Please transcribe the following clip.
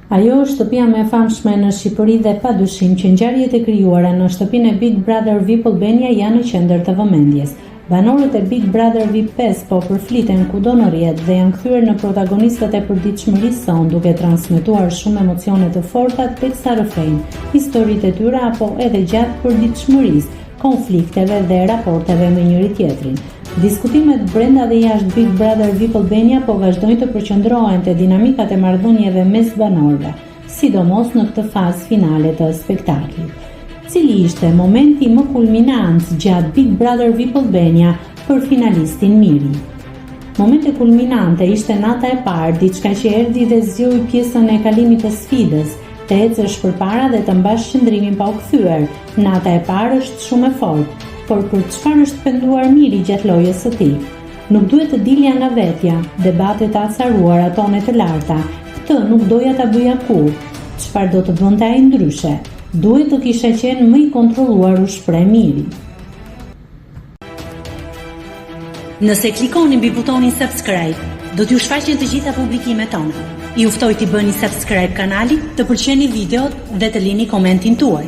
Ajo është shtëpia më e famshme në Shqipëri dhe padyshim që ngjarjet e krijuara në shtëpinë e Big Brother VIP Albania janë në qendër të vëmendjes. Banorët e Big Brother VIP 5 po përfliten kudo në rrjet dhe janë kthyer në protagonistët e përditshmërisë son, duke transmetuar shumë emocione të forta teksa rrëfejnë historitë e tyre apo edhe gjatë përditshmërisë, konflikteve dhe raporteve me njëri tjetrin. Diskutimet brenda dhe jashtë Big Brother VIP Albania po vazhdojnë të përqendrohen te dinamikat e marrëdhënieve mes banorëve, sidomos në këtë fazë finale të spektaklit. Cili ishte momenti më kulminant gjatë Big Brother VIP Albania për finalistin Miri? Momenti kulminante ishte nata e parë, diçka që erdhi dhe zgjoi pjesën e kalimit të sfidës, të ecësh përpara dhe të mbash qëndrimin pa u kthyer. Nata e parë është shumë e fortë, por për çfarë është penduar Miri gjatë lojës së tij? Nuk duhet të dilja nga vetja, debatet e acaruara, tone të larta. Këtë nuk doja ta bëja kurrë. Çfarë do të bënte ai ndryshe? Duhet të kisha qenë më i kontrolluar, u shpreh Miri. Nëse klikoni mbi butonin subscribe, do t'ju shfaqen të gjitha publikimet tona. Ju ftoj t'i bëni subscribe kanalit, të pëlqeni videot dhe të lini komentin tuaj.